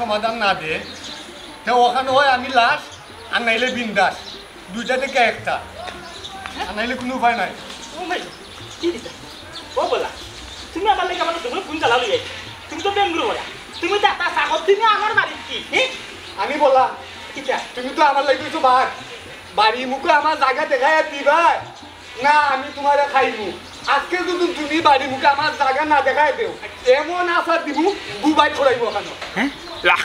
সমাধান না দে তো ওখানে হয় আমি লাশ আর নাইলে বিন্দাস দুইটা থেকে একটা আর নাইলে কোনো উপায় নাই ও ভাই কি দিতা ও বলা তুমি আমার লাগে আমার তুমি ফোন চালালো যাই তুমি তো বেঙ্গুলো বলা তুমি তো একটা সাগর তুমি আমার বাড়ি কি হ্যাঁ আমি বললাম কিটা তুমি তো আমার লাগে কিছু বাড়ি মুখে আমার জায়গা দেখাই দিবা না আমি তোমার খাইবো আজকে যদি তুমি বাড়ি মুখে আমার জায়গা না দেখাই দেও এমন আশা দিব দুবাই ছড়াইব ওখানে হ্যাঁ লাখ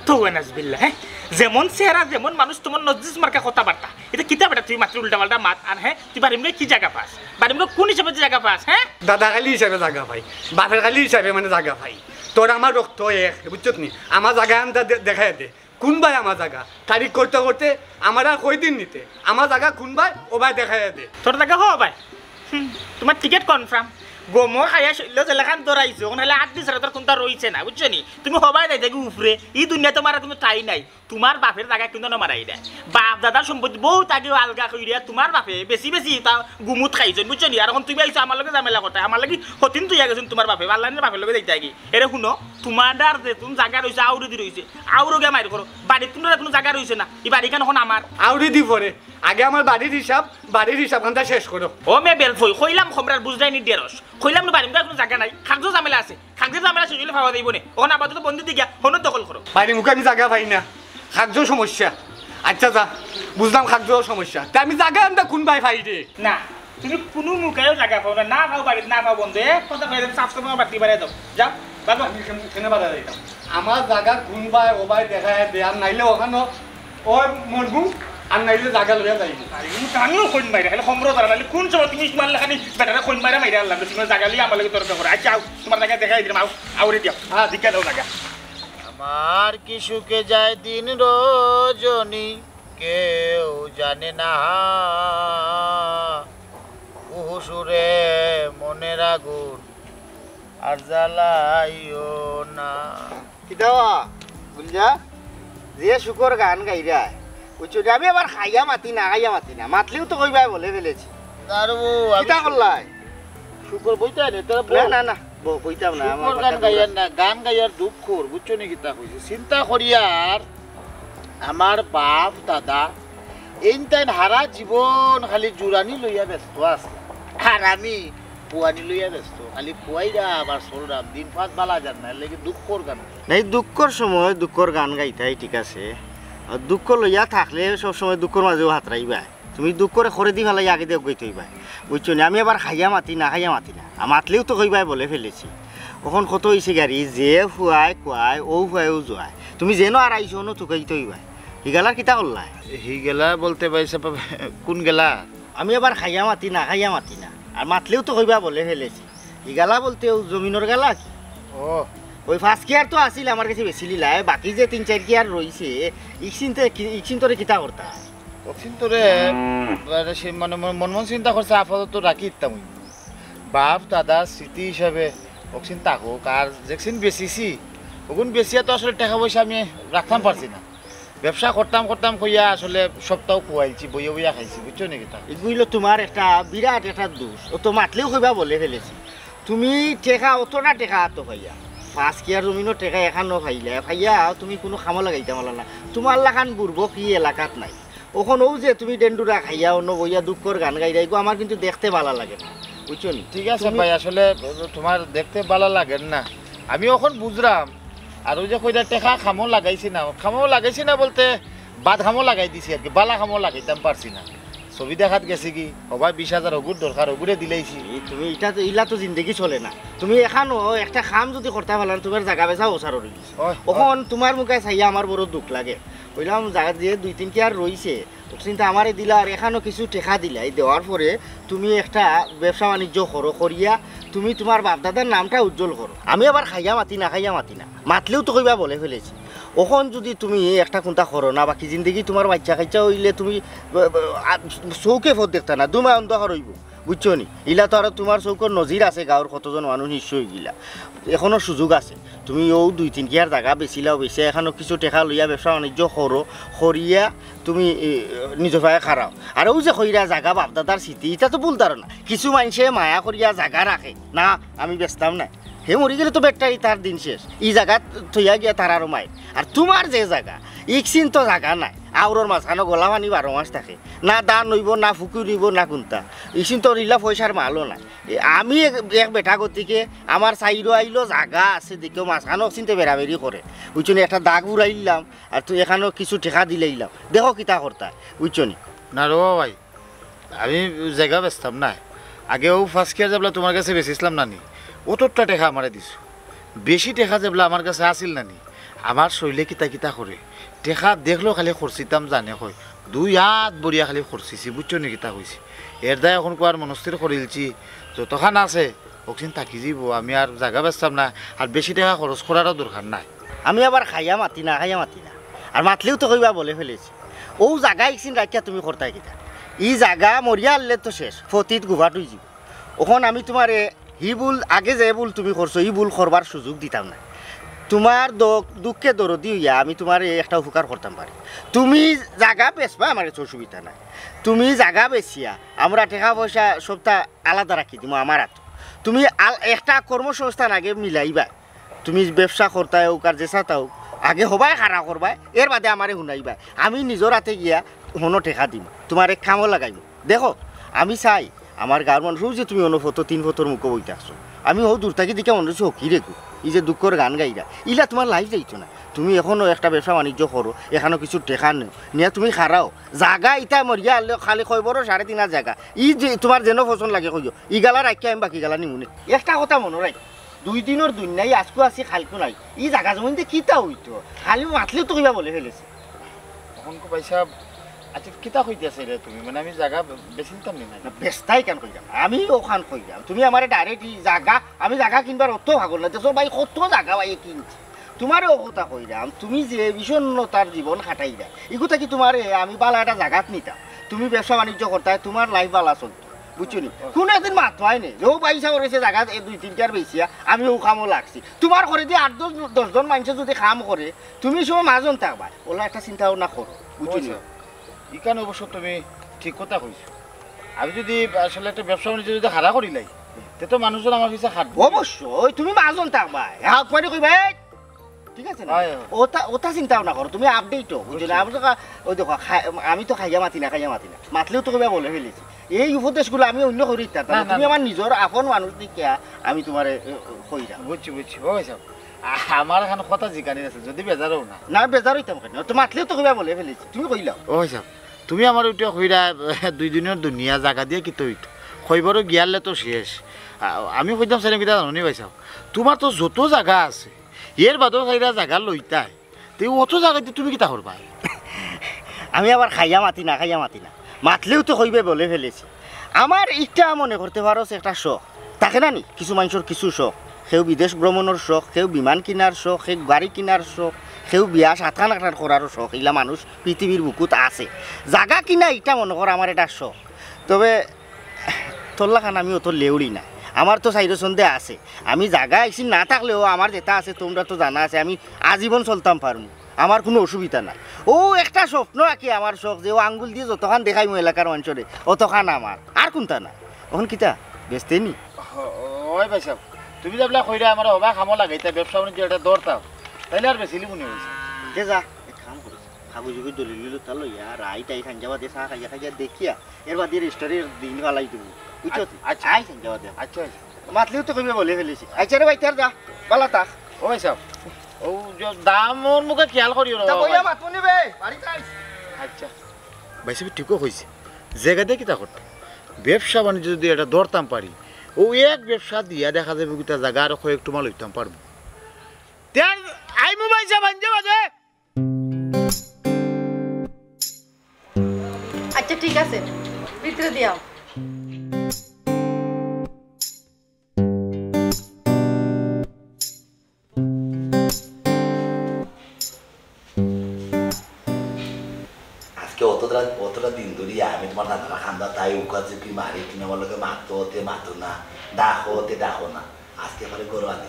তো নাজবিল্লাহ হ্যাঁ যেমন চেহারা যেমন মানুষ তোমার নজিস মার্কা কথাবার্তা এটা কিতা বেটা তুই মাত্র উল্টা পাল্টা মাত আর হ্যাঁ তুই বাড়ি মুখে কি জায়গা পাস বাড়ি মুখে কোন হিসাবে জায়গা পাস হ্যাঁ দাদা খালি হিসাবে জায়গা পাই বাপের খালি হিসাবে মানে জায়গা পাই তোর আমার রক্ত এক বুঝছত নি আমার জায়গা আনতে দেখাই দে কোন ভাই আমার জায়গা তারিখ করতে করতে আমার আর কই দিন নিতে আমার জায়গা কোন ভাই ও ভাই দেখাই দে তোর জায়গা হো ভাই তোমার টিকিট কনফার্ম গোমো খাইয়া শৈল জেলাখান দৌড়াইছো নাহলে 8 দিন তোর কোনটা রয়েছে না বুঝছো নি তুমি হবাই নাই দেখি উপরে এই দুনিয়া তোমার তুমি ঠাই নাই তোমার বাপের জায়গা কিন্তু নমারাই দেয় বাপ দাদার সম্পত্তি বহুত আগে আলগা কইরা তোমার বাপে বেশি বেশি তা গুমুত খাইছেন বুঝছো নি আর এখন তুমি আইছো আমার লগে ঝামেলা কথা আমার লাগি হতিন তুই গেছেন তোমার বাপে আল্লাহর বাপের লগে যাইতা কি এরে শুনো তোমার যে তুমি জায়গা রয়েছে আউরি দি রয়েছে আউরো গে মাইর করো বাড়ির তোমার কোনো জায়গা রয়েছে না এই বাড়ি কেন এখন আমার আউরি দি পরে আগে আমার বাড়ির হিসাব খানটা শেষ করো ও মে বেল ফই কইলাম খমরার বুঝদাই নি দেরস কইলাম না বাড়ির কোনো জায়গা নাই খাগজো ঝামেলা আছে খাগজো ঝামেলা শুইলে ফাওয়া দেব নে ওখানে আপাতত বন্ধ দি গিয়া হনো দখল করো বাড়ি মুখে আমি জায়গা পাই না খাদ্য সমস্যা আচ্ছা যা বুঝলাম খাদ্য সমস্যা তা আমি জায়গা আনতে কোন ভাই পাই রে না তুমি কোনো মুখেও জায়গা পাও না পাও বাড়িত না পাও বন্ধু কথা বাইরে সাফ সাফ বাড়তি বাড়াই দাও যাও বাবা আমি কেনে বাধা দিতাম আমার জায়গা কোন ভাই ও ভাই দেখায় দে আর নাইলে ওখানে ও মরবু আর নাইলে জায়গা লইয়া যাইব আমিও কোন বাইরে খালি সম্র ধরা নাইলে কোন সময় তুমি তোমার লেখানি বেটারে কোন বাইরে মাইরে আনলাম তুমি জায়গা লিয়ে আমার লাগে তর্ক করো আচ্ছা তোমার জায়গা দেখাই দিলাম আউরে দিও হ্যাঁ দিকে দাও জায়গা আমার কি সুখে যায় দিন রজনী কেউ জানে না উহুসুরে মনের আগুন আর জ্বালাইও না কিদাওয়া বুঝা যে শুকর গান গাইরা বুঝছো আমি আবার খাইয়া মাতি না মাতলেও তো কইবাই বলে ফেলেছি দারু কিতা করলাই শুকর বইতে নে তোরা না বইতাম না শুকর গান গাইয়ার না গান গাইয়ার দুঃখ কর বুঝছো নি কিতা কইছে চিন্তা করিয়ার আমার বাপ দাদা এইটাইন হারা জীবন খালি জুরানি লইয়া ব্যস্ত আছে আর আমি পুয়ানি লইয়া ব্যস্ত খালি পুয়াইরা আবার সররাম দিন পাঁচ বালা যান না লেগে দুঃখর গান নাই দুঃখর সময় দুঃখর গান গাইতাই ঠিক আছে আর দুঃখ লইয়া থাকলে সব সময় দুঃখর মাঝেও হাত রাইবা তুমি দুঃখ করে খরে দি ফেলাই আগে দিয়ে গই থইবা বুঝছো না আমি আবার খাইয়া মাতি না আর মাতলেও তো কইবাই বলে ফেলেছি কখন কত হয়েছে গাড়ি যে ফুয়াই কুয়াই ও ফুয়াই ও জোয়াই তুমি যেন আর আইসো ন চুকাই থইবা হিগালার কিতা করলাই হি গেলা বলতে পাইছে কোন গেলা আমি আবার খাইয়া মাতি না আর মাতলেও তো কইবা বলে ফেলেছি হিগালা বলতে ও জমিনের গেলা কি ও ওই ফার্স্ট কেয়ার তো আসিল আমার কাছে বেশি লিলাই বাকি যে 3-4 কেয়ার রয়েছে ইকসিন তোরে কিতা করতা অক্সিন তোরে মানে মন চিন্তা করছে আপাতত রাখি ইত্যাম বাপ দাদা স্মৃতি হিসাবে অক্সিন থাকুক আর যেকসিন বেচিছি ওগুন বেচিয়া তো আসলে টাকা পয়সা আমি রাখতাম পারছি না ব্যবসা করতাম কইয়া আসলে সপ্তাহ খুয়াইছি বইয়া খাইছি বুঝছো নাকি তা এগুলো তোমার একটা বিরাট একটা দোষ ও তো মাতলেও কইবা বলে ফেলেছি তুমি টেকা অতটা টেকা তো ভাইয়া ফার্স্ট কেয়ার জমিনো টেকা এখানো ভাইয়া তুমি কোনো খামো লাগাইতে পারলা না তোমার লাখান বুড়বো কি এলাকাত নাই ওখান ও যে তুমি ডেন্ডুরা খাইয়া অন্য বইয়া দুঃখর গান গাই যাইগো আমার কিন্তু দেখতে ভালো লাগে না বুঝছো নি ঠিক আছে ভাই আসলে তোমার দেখতে ভালো লাগে না আমি ওখান বুঝলাম আর ওই যে কইটা টেকা খামো লাগাইছি না বলতে বাদ খামো লাগাই দিছি আর কি বালা খামো লাগাইতাম পারছি না ছবি দেখাত গেছে কি সবাই 20,000 ওগুর দরকার ওগুরে দিলেইছি তুমি ইলা তো জিন্দগি চলে না তুমি এখানো একটা খাম যদি করতে পারলাম তোমার জায়গা বেচা ওসার হয়ে গেছে ওখন তোমার মুখে চাইয়া আমার বড় দুঃখ লাগে কইলাম জায়গা যে 2-3 কেয়ার রয়েছে চিন্তা আমারে দিলা আর এখানো কিছু টেকা দিলাই দেওয়ার পরে তুমি একটা ব্যবসা বাণিজ্য করো করিয়া তুমি তোমার বাপদাদার নামটা উজ্জ্বল করো আমি আবার খাইয়া মাতি না মাতলেও তো কইবা বলে ফেলেছি ওখন যদি তুমি একটা কোনটা করো না বাকি জিন্দগি তোমার বাচ্চা খাইচা হইলে তুমি চৌকে ফোট দেখতা না দুমায় অন্ধকার হইব বুঝছো নি ইলা তো আর তোমার চৌকর নজির আছে গাঁৱৰ কতজন মানুষ নিশ্চয় গিলা এখনো সুযোগ আছে তুমি ও 2-3 কেয়ার জায়গা বেচিলাও বেচে এখনো কিছু টেকা লইয়া ব্যবসা বাণিজ্য করো করিয়া তুমি নিজের ভাই খারাও আর ও যে কইরা জায়গা বাপদাদার স্মৃতি এটা তো ভুল ধারণা কিছু মানুষে মায়া করিয়া জায়গা রাখে না আমি বেচতাম না হে মরি গেলে তো বেটাই তার দিন শেষ এই জায়গা থইয়া গিয়া তার আরো মাই আর তোমার যে জায়গা ইকসিন তো জায়গা নাই আউরর মাঝখানো গলা পানি 12 মাস থাকে না দান নইব না ফুকুর নিব না কোনটা ইকসিন তো রিলা পয়সার মালও নাই আমি এক বেটা গতিকে আমার সাইডও আইলো জায়গা আছে দেখেও মাঝখানো চিনতে বেড়াবেড়ি করে বুঝছনি একটা দাগ উড়াইলাম আর তুই এখানেও কিছু ঠেকা দিলাইলাম দেখো কিতা করতা বুঝছনি না রো ভাই আমি জায়গা বেচতাম না আগেও ফার্স্ট ইয়ার যাবলা তোমার কাছে বেচিছিলাম নানি অতটা টেকা আমারে দিছো বেশি টেকা যাবলা আমার কাছে আসিল নানি আমার শৈলে কিতা কিতা করে টেকা দেখলো খালি খরচিতাম জানে কই 2 হাত বড়িয়া খালি খরচিছি বুঝছো নি কিতা কইছি এর দায় এখন কোয়ার মনস্থির করিলছি যতখান আছে ওখান থাকি যাব আমি আর জায়গা বেচতাম না আর বেশি টাকা খরচ করারও দরকার নাই আমি আবার খাইয়া মাতি না আর মাতলেও তো কইবা বলে ফেলেছি ও জায়গা ইকসিন রাখিয়া তুমি করতাই কিতা ই জায়গা মরিয়া আনলে তো শেষ ফতিত গুভাটুই যাব ওখন আমি তোমার হি ভুল আগে যে ভুল তুমি করছো ই ভুল করবার সুযোগ দিতাম না তোমার দুঃখে দরদি হইয়া আমি তোমার একটা উপকার করতাম পারি তুমি জায়গা বেচবা আমার কিছু অসুবিধা নাই তুমি জায়গা বেচিয়া আমরা টাকা পয়সা সবটা আলাদা রাখি দিব আমার হাত তুমি একটা কর্মসংস্থান আগে মিলাইবা তুমি ব্যবসা করতে হোক আর যে চাও আগে হবাই খারা করবাই এর বাদে আমারে শুনাইবা আমি নিজের হাতে গিয়া হনো টেকা দিম তোমার এক কামও লাগাইম দেখো আমি চাই আমার গাঁর মানুষও যে তুমি অন্য ফটো 3 ফটোর মুখে বইতে আসছো আমি ও দূর থাকি দিকে মনে হচ্ছে হকি রেখো এই যে দুঃখর গান গাইরা ইলা তোমার লাইফ যাইতো না তুমি এখনও একটা ব্যবসা বাণিজ্য করো এখানেও কিছু টেকা নেও নিয়ে তুমি খারাও জায়গা ইটা মরিয়া আনলে খালি কইবরও 3.5 জায়গা ই যে তোমার যেন পছন্দ লাগে কইও ই গালা রাখিয়া আমি বাকি গালা নিমুনে একটা কথা মনে রাখ 2 দিনের দুনিয়ায় আজকু আসি খালকু নাই ই জায়গা জমিনতে কিতা হইতো খালি মাতলেও তো কিবা বলে ফেলেছে তখন কো পয়সা আচ্ছা কিতা কইতেছে রে তুমি মানে আমি জায়গা বেশি নিতাম না বেস্তাই কেন কইলাম আমি ওখান কইলাম তুমি আমার ডাইরেক্ট জায়গা আমি জায়গা কিনবার অত ভাগল না দেখো ভাই কত জায়গা ভাই কিনছি তোমারও কথা কইলাম তুমি যে বিষণ্ণতার জীবন খাটাইলা এগুতা কি তোমার আমি বালা একটা জায়গাত নিতাম তুমি ব্যবসা বাণিজ্য করতে তোমার লাইফ বালা চলতো বুঝছো নি কোনো একদিন মাত হয় নি যে পয়সা করেছে জায়গা 2-3টার বেশিয়া আমি ও কামও লাগছি তোমার করে দিয়ে 8-10 জন মানুষ যদি কাম করে তুমি সব মাজন থাকবা ওলা একটা চিন্তা ভাবনা করো বুঝছো নি ইকান অবশ্য তুমি ঠিক কথা কইছো আমি যদি আসলে একটা ব্যবসা বাণিজ্য যদি হারা করিলাই তে তো মানুষজন আমার পিছে খাটবে অবশ্যই তুমি মাজন থাকবা হাক মানে কইবা ঠিক আছে না ওটা চিন্তা ভাবনা করো তুমি আপডেটও বুঝছো না ওই দেখো আমি তো খাইয়া মাতি না মাতলেও তো কইবা বলে ফেলেছি এই উপদেশগুলো আমি অন্য করি তুমি আমার নিজের আপন মানুষ দেখিয়া আমি তোমার কইরা বুঝছি ওই সব আমার এখানে কথা জিকানি আছে যদি বেজারও না বেজার হইতাম কেন তো মাতলেও তো কইবা বলে ফেলেছি তুমি কইলাও ওই সব তুমি আমার ওইটা কইরা 2 দিনের দুনিয়া জায়গা দিয়ে কি তো হইতো কইবারও গিয়ালে তো শেষ আমি কইতাম সেরকম কিতা জানি ভাই সাহেব তোমার তো যত জায়গা আছে এর বাদেও চাইরা জায়গা লইতাই তুই অত জায়গাতে তুমি কিতা করবা আমি আবার খাইয়া মাতি না মাতলেও তো কইবে বলে ফেলেছি আমার ইচ্ছা মনে করতে পারো একটা শখ থাকে না নি কিছু মানুষের কিছু শখ কেউ বিদেশ ভ্রমণের শখ কেউ বিমান কিনার শখ কেউ গাড়ি কিনার শখ কেউ বিয়া সাতখান আটার করারও শখ এগুলা মানুষ পৃথিবীর বুকুত আছে জায়গা কিনা এটা মনে কর আমার এটা শখ তবে তোল্লাখান আমি অত লেউড়ি না আমার তো চাইরো সন্ধে আছে আমি জায়গা এসে না থাকলেও আমার যেটা আছে তোমরা তো জানা আছে আমি আজীবন চলতাম পারবো আমার কোনো অসুবিধা নাই ও একটা স্বপ্ন আঁকি আমার শখ যে ও আঙ্গুল দিয়ে যতখান দেখাই এলাকার অঞ্চলে অতখান আমার আর কোনটা না ওখান কিতা বেচতে নি ওই ভাই সাহেব তুমি যাবলা কইরা আমার হবা খামো লাগাইতা ব্যবসা বাণিজ্য এটা দরতাম তাইলে আর বেশি লিবুনি হইছে যে যা এক কাম করিস কাগজ জুগি দলিল তা লইয়া রাই তাই খাঞ্জাবা দে চা খাইয়া দেখিয়া এর বাদ দিয়ে রেস্টারের দিন গালাই দেবো বুঝছো আচ্ছা আই খাঞ্জাবা দে আচ্ছা মাতলেও তো কইবে বলে ফেলেছি আচ্ছা রে ভাই তার যা বালা তা ও ভাই সাহেব ও দামর মুখে খেয়াল করিও তা কইয়া মাতুনি বে বাড়ি যাই আচ্ছা ভাই সাহেব ঠিকও কইছে জায়গা দিয়ে কিতা করতে ব্যবসা বাণিজ্য যদি এটা দরতাম পারি ও এক ব্যবসা দিয়া দেখা যাবে কিতা জায়গা আর কয়েকটু মাল লইতাম পারবো তার আই মোবাইল যা বাঞ্জে বাজে আচ্ছা ঠিক আছে ভিতরে দিও অতটা দিন ধরিয়া আমি তোমার দাদা খান্দা তাই উকা চুকি মারি তুমি আমার লোকে মাতো না ডাকো না আজকে পরে গরু আনি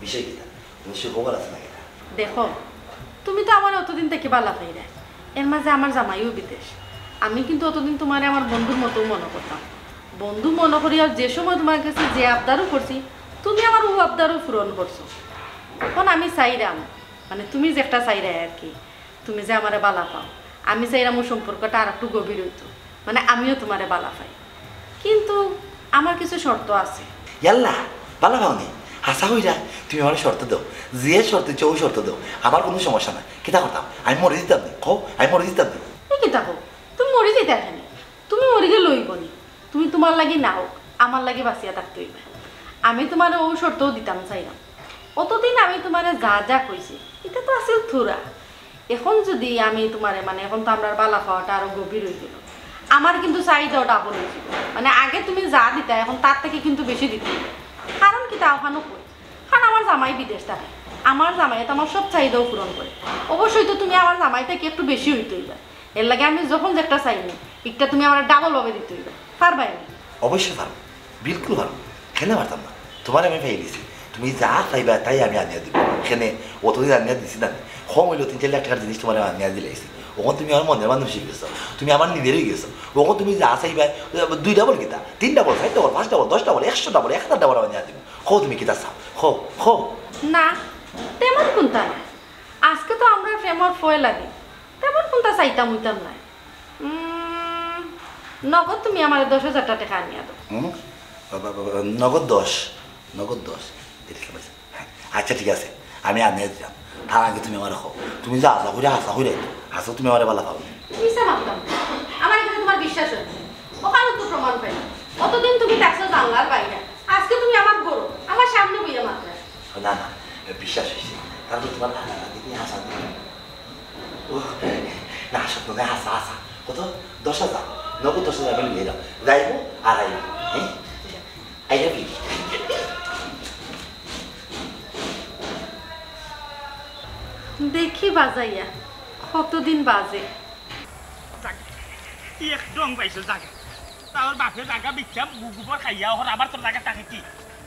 বিষয় কিনা তুমি সুখবর আছে না কিনা দেখো তুমি তো আমার অতদিন থেকে বালা খাইরা এর মাঝে আমার জামাইও বিদেশ আমি কিন্তু অতদিন তোমার আমার বন্ধুর মতো মনে করতাম বন্ধু মনে করি আর যে সময় তোমার কাছে যে আবদারও করছি তুমি আমার ও আবদারও পূরণ করছো। এখন আমি চাইরাম মানে তুমি যে একটা চাইরাই আর কি, তুমি যে আমারে বালা পাও, আমি চাইরাম ও সম্পর্কটা আর একটু গভীর হইতো, মানে আমিও তোমারে বালা পাই। কিন্তু আমার কিছু শর্ত আছে। ইয়াল্লা ভালো ভাবনি হাসা হইরা তুমি আমার শর্ত দাও, যে শর্ত চৌ শর্ত দাও, আমার কোনো সমস্যা নাই। কিতা করতাম আমি মরে দিতাম নি, কও আমি মরে দিতাম নি। কি থাকো তুমি মরি যেতে এখানে, তুমি মরি গেলে লইবনি, তুমি তোমার লাগি না হোক আমার লাগি বাঁচিয়া থাকতে হইবে। আমি তোমার ও শর্তও দিতাম চাইলাম। অতদিন আমি তোমার যা যা কইছি এটা তো আসলে থোড়া। এখন যদি আমি তোমারে মানে এখন তো আমরা বালা খাওয়াটা আরো গভীর হয়ে গেল, আমার কিন্তু চাহিদাও ডাবল হয়েছিল। মানে আগে তুমি যা দিতা এখন তার থেকে কিন্তু বেশি দিতে হবে। কারণ কি তা ওখানেও কই, কারণ আমার জামাই বিদেশ থাকে, আমার জামাই তো আমার সব চাহিদাও পূরণ করে। অবশ্যই তো তুমি আমার জামাই থেকে একটু বেশি হইতে হইবে। এর লাগে আমি যখন যেটা চাইনি একটা তুমি আমার ডাবল ভাবে দিতে হইবে। পারবাই না? অবশ্যই পারবো, বিলকুল পারবো, খেলে পারতাম না। তোমার আমি পাই দিছি, তুমি যা চাইবা তাই আমি আনিয়া দিব। সেনে অতদিন আনিয়া দিছি না, কম হইলো 3-4 লাখ টাকার জিনিস তোমার আনিয়া দিলাইছি। ওখান তুমি আমার মনের মানুষ গেছো, তুমি আমার নিজেরই গেছো। ওখান তুমি যা চাইবা 2 ডাবল কিতা, 3 double, 4 double, 5 double, 10 double, 100 double, 1000 double আনিয়া দিব। কো তুমি কিতা চাও, কো না তেমন কোনটা নাই। আজকে তো আমরা প্রেমর ফয় লাগে, তেমন কোনটা চাইতাম হইতাম নাই। নগদ তুমি আমার 10,000 টাকা আনিয়া দাও। নগদ 10, নগদ 10। আচ্ছা ঠিক আছে, আমি আনিয়ে দিলাম। তার আগে তুমি আমার রাখো, তুমি যা আশা করে হাসা হয়ে হাসো, তুমি আমার ভালো পাবো। মিশা মাপতাম আমার এখানে তোমার বিশ্বাস হচ্ছে, ওখানে তো প্রমাণ পাই। অতদিন তুমি দেখছো জানলার বাইরে, আজকে তুমি আমার গরু আমার সামনে বইয়া মাত্রা। না না বিশ্বাস হয়েছে, তারপর তোমার দিদি হাসা না স্বপ্ন নেই, হাসা হাসা কত 10,000, নগদ 10,000 আমি নিয়ে যাও, যাইবো আর আইবো। হ্যাঁ আই লাভ ইউ। দেখি বাজাইয়া কতদিন বাজে। একদম পাইছো জায়গা, তার বাপে জায়গা বিচ্ছা গুগুবর খাইয়া ওর আবার তোর জায়গা থাকে কি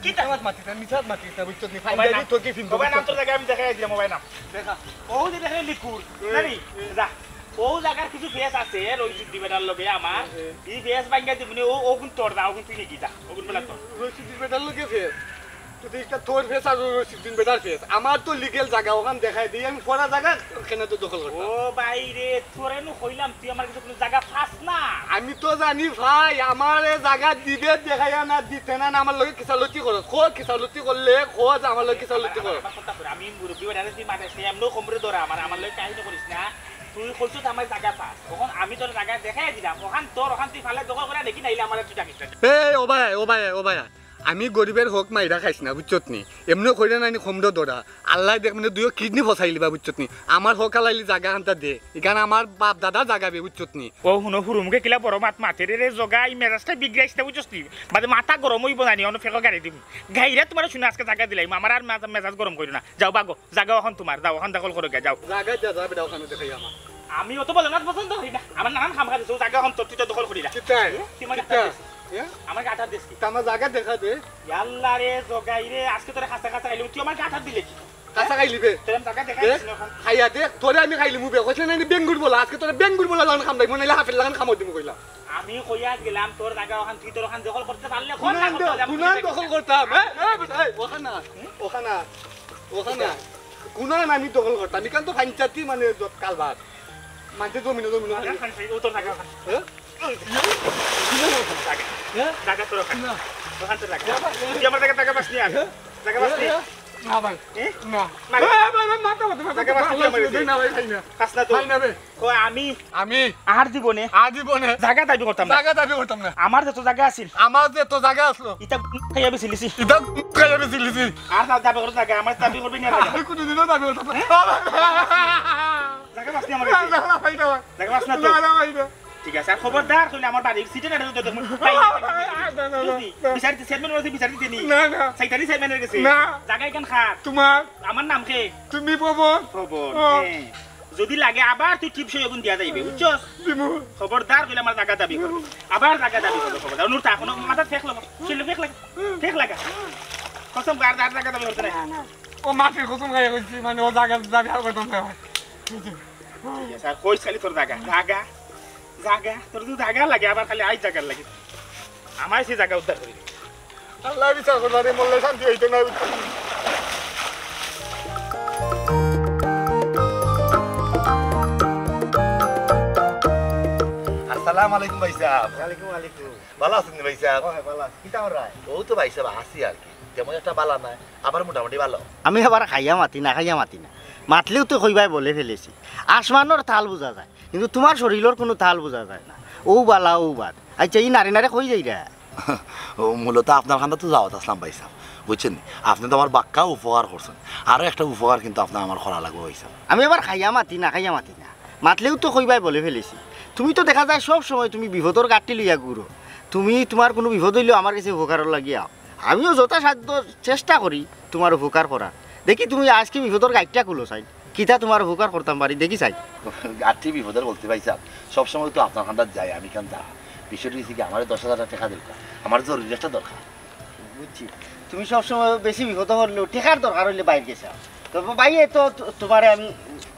কি মিছাত মাতিস না, মিছাত মাতিস না, বুঝছত নি? ফাইনালি তোকে ফিল্ম মোবাইল নাম তোর জায়গা আমি দেখাই দিলাম। মোবাইল নাম দেখা ও যে দেখে লিখুর জানি যা ও জায়গার কিছু ফেস আছে রইছি দিবেটার লগে আমার এই ফেস বাইঙ্গা দিবনি ও কোন তোর দাও কোন তুই কি যা ও কোন বেলা তোর রশিদিন বেটার লোকে ফেস, তুই একটা তোর ফেস আর রশিদিন বেটার ফেস। আমার তো লিগেল জায়গা ওখান দেখাই দিই, আমি পড়া জায়গা ওখানে তো দখল করতাম। ও ভাই রে তোরে নু কইলাম তুই আমার কিছু কোনো জায়গা ফাস না। আমি তো জানি ভাই আমার জায়গা দিবে দেখাইয়া না দিতে না, আমার লগে কিসালতি খরচ খো, কিসালতি করলে খোঁজ আমার লগে কিসালতি খরচ। আমি মুরব্বী বেড়ারে তুই মানে সে এমনও কমরে ধরা আমার লগে কাহিনী করিস না। তুই কইছো আমার জায়গা পাস, তখন আমি তোর জায়গা দেখাই দিলাম, ওখান তোর ওখান তুই ফালে দখল করে দেখি নাইলে আমার তুই ডাকিস। এই ও ভাই আমি গরিবের হোক মাইরা খাইছ না, বুঝছত নি? এমনি কইরা নাই খমদ দরা আল্লাহ দেখ মানে দুই কিডনি ফসাইলি বা, বুঝছত নি? আমার হোক আলাইলি জায়গা আনতা দে, এখানে আমার বাপ দাদা জাগাবে, বুঝছত নি? ও হুনো হুরুমকে কিলা বড় মাতের রে জগাই মেজাজটা বিগড়াইছে বুঝছস নি? মানে মাথা গরম হইব না নি অন্য ফেক গাড়ি দিব গাইরা তোমার শুনে আজকে জায়গা দিলাই আমার আর মেজাজ গরম করি না। যাও বাগো জায়গা এখন তোমার, যাও এখন দখল করে যাও জায়গা যা যাবে দাও ওখানে দেখাই আমার। আমি অত বলে না পছন্দ করি না, আমার নানান খাম খা দিছো জায়গা এখন তোর তুই দখল করি না। কিতাই তোমার আমার গাঠার দিস কি আমার জায়গা দেখা দে। আল্লাহ রে জগাই রে আজকে তোরে খাস্তা খাস্তা খাইলি তুই আমার গাঠার দিলে কি কাঁচা খাইলিবে তোর জায়গা দেখাইছিস এখন খাইয়া দে তোরে আমি খাইলি মুবে কইছ না বেঙ্গুর বলা, আজকে তোরে বেঙ্গুর বলা লাগান খাম দাই মনে লা হাফের লাগান খামো দিমু কইলা। আমি কইয়া গেলাম তোর জায়গা ওখান তুই তোর ওখান দখল করতে পারলে কুনান দখল করতাম। এই ওখানা কুনান আমি দখল করতাম, আমি কান তো ফাইনচাতি মানে কালবার মানতে জমিনো ও তোর জায়গা ওখান জায়গা তোর ওখান ওখান তোর জায়গা তুই আমার জায়গা টাকা পাস নি আর জায়গা পাস নি না ভাই না মাথা জায়গা পাস নি আমার না ভাই খাই না পাস না তো খাই না বে কই আমি আর জীবনে জায়গা দাবি করতাম না, জায়গা দাবি করতাম না। আমার যত জায়গা আছিল আমার যে তো জায়গা আসলো ইটা খাইয়া বেছিলিছি এটা খাইয়া বেছিলিছি আর দাবি করতে জায়গা আমার দাবি করবি না আমি কোনদিনও দাবি করতাম না। জায়গা পাস নি আমার না ভাই না জায়গা পাস না তো না ভাই না ঠিক আছে আর খবরদার কইলে আমার বাড়ির সিটে না তো দেখুন বিচারতে চেয়ারম্যান হইছে বিচারতে দেনি না না সাইতারি চেয়ারম্যানের কাছে না জায়গা কেন খাত তোমার আমার নাম কে তুমি পবন খবর যদি লাগে আবার তুই টিপস হয়ে গুণ দিয়া যাইবে বুঝছস দিমু খবরদার কইলে আমার জায়গা দাবি করবি আবার জায়গা দাবি করবি খবরদার নুরতা কোনো মাথা ফেক লাগা ছিল ফেক লাগা কসম গার জায়গা দাবি করতে না ও মাটির কসম খাইয়া কইছি মানে ও জায়গা দাবি আর করতাম না ভাই। স্যার কইস খালি তোর জায়গা তোর তো জায়গা লাগে আবার খালি আই জায়গা লাগে আমার সেই জায়গা উদ্ধার করি আল্লাহ বিচার করবারে মরলে শান্তি হইতো না আসসালামু আলাইকুম ভাই সাহেব। ওয়ালাইকুম আলাইকুম। ভালো আছেন ভাই সাহেব? হয় ভালো আছি। কিতা ওরাই? ও তো ভাই সাহেব আছি আর কি, তেমন একটা বালা নাই, আবার মোটামুটি ভালো। আমি আবার খাইয়া মাতি না খাইয়া মাতি না, মাতলেও তো কইবাই বলে ফেলেছি। আসমানোর তাল বোঝা যায় কিন্তু তোমার শরীরের কোনো তাল বোঝা যায় না। ও বালা ও বাদ। আচ্ছা এই নারী নারে কই যাই রা? ও মূলত আপনার খান্দা তো যাওয়াত আসলাম ভাই সাহেব, বুঝছেন? আপনি তো আমার বাক্কা উপকার করছেন, আরও একটা উপকার কিন্তু আপনার আমার করা লাগবে ভাই সাহেব। আমি আবার খাইয়া মাতি না খাইয়া মাতি না, মাতলেও তো কইবাই বলে ফেলেছি। তুমি তো দেখা যায় সব সময় তুমি বিপদর গাঁটটি লইয়া ঘুরো। তুমি তোমার কোনো বিপদ হইলেও আমার কাছে উপকারের লাগিয়া। আমিও যথাসাধ্য চেষ্টা করি তোমার উপকার করার। দেখি তুমি আজকে বিপদর গাইডটা খুলো চাই, কিতা তোমার উপকার করতাম পারি দেখি চাই। গাঠি বিপদের বলতে ভাই সাহেব, সবসময় তো আপনার খান্দার যাই, আমি কেন যা বিষয়টি হয়েছে কি, আমার 10,000 টাকা দরকার, আমার জরুরি একটা দরকার। বুঝছি তুমি সবসময় বেশি বিপদ হলেও টেকার দরকার হইলে বাইরে গেছে। তো বাইরে তো তোমার আমি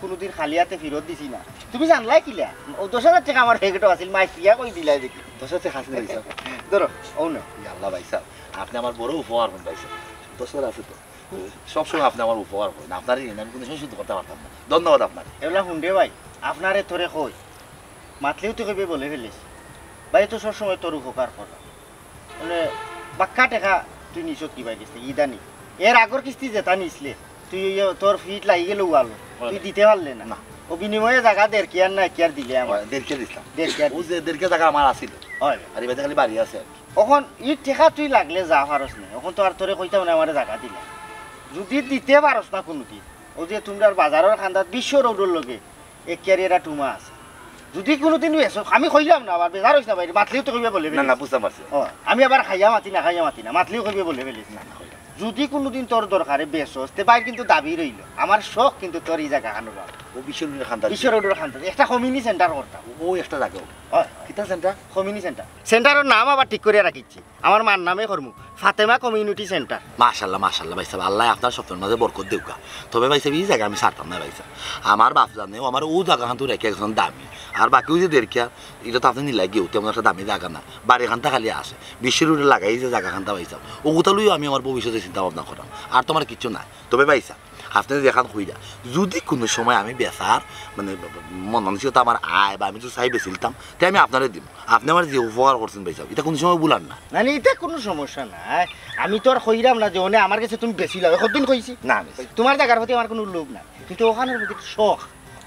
কোনোদিন খালি হাতে ফেরত দিছি না। তুমি জানলাই কিলা ও 10,000 টাকা আমার হেগেটও আছিল, মাই পিয়া কই দিলাই দেখি। 10,000 টাকা আছে ভাই সাহেব? ধরো ও না আল্লাহ ভাই সাহেব, আপনি আমার বড় উপকার করেন ভাই সাহেব। 10,000 আছে তো, সবসময় আপনি আমার উপকার করেন, আপনার আমি কোনো সময় শুদ্ধ করতে পারতাম না। ধন্যবাদ আপনার। এগুলা শুনবে ভাই, আপনারে তোরে কই মাতলেও তো কইবে বলে ফেলেছি। ভাই তো সবসময় তোর উপকার করা মানে বাক্কা টাকা তুই নিছত কি ভাই দিচ্ছে ইদানি এর আগর কিস্তি যেটা নিসলে তুই তোর ফিট লাগি গেল আলো তুই দিতে পারলে না। ও বিনিময়ে জায়গা দেড় কেয়ার না কেয়ার দিলে আমার 1.5 কেজি দিলাম। 1.5 কেয়ার ও যে 1.5 টাকা আমার আসিল, হয়। আর এবার খালি বাড়ি আছে। এখন ই টেকা তুই লাগলে যা পারস না, এখন তো আর তোরে কইতাম না আমার জায়গা দিলে যদি দিতে পারস না কোনোদিন। ও যে তোমরা বাজারের খান্দাত 20 রোডের লগে এক ক্যারিয়ার টুমা আছে, যদি কোনোদিন আমি কইলাম না আবার বেজার হইছ না ভাই, মাতলিও তো কইবে বলে না না বুঝতে পারছি। আমি আবার খাইয়া মাতি না খাইয়া মাতি না, মাতলিও কইবে বলে ফেলিস না। যদি কোনোদিন তোর দরকারে বেসস তে বাইর কিন্তু দাবি রইল, আমার শখ কিন্তু তোর এই জায়গা খানো ও বিশ্বরোডের খান্দার, বিশ্বরোডের খান্দাত একটা কমিউনি সেন্টার করতাম। ও একটা জায়গা কিতা সেন্টার? কমিউনি সেন্টার। সেন্টারের নাম আবার ঠিক করে রাখিছি, আমার মার নামে করমু, ফাতেমা কমিউনিটি সেন্টার। মাশাআল্লাহ মাশাআল্লাহ ভাই সাহেব, আল্লাহ আপনার স্বপ্নের মাঝে বরকত দেউকা। তবে ভাই সাহেব এই জায়গা আমি ছাড়তাম না ভাই সাহেব, আমার বাপ জানে আমার ও জায়গা খান তো রেখে একজন দামি, আর বাকিও যে দেড়কিয়া এটা তো আপনি নিলাগিও তেমন একটা দামি জায়গা না, বাড়ি খানটা খালি আসে বিশ্বের রোডে লাগাই যে জায়গা খানটা ভাই সাহেব, ও কোথাও আমি আমার ভবিষ্যতে চিন্তা ভাবনা করাম, আর তোমার কিচ্ছু নাই। তবে ভাই সাহেব আপনি দেখান হইয়া যদি কোনো সময় আমি বেচার মানে মন মানসিকতা আমার আয় বা আমি যদি চাই বেছিলাম তাই আমি আপনারে দিব, আপনি আমার যে উপকার করছেন ভাই সাহেব এটা কোনো সময় বলার না। না এটা কোনো সমস্যা নাই, আমি তো আর কইরাম না যে ওনে আমার কাছে তুমি বেশি লাও, কতদিন কইছি না তোমার জায়গার প্রতি আমার কোনো লোভ নাই, কিন্তু ওখানের প্রতি শখ।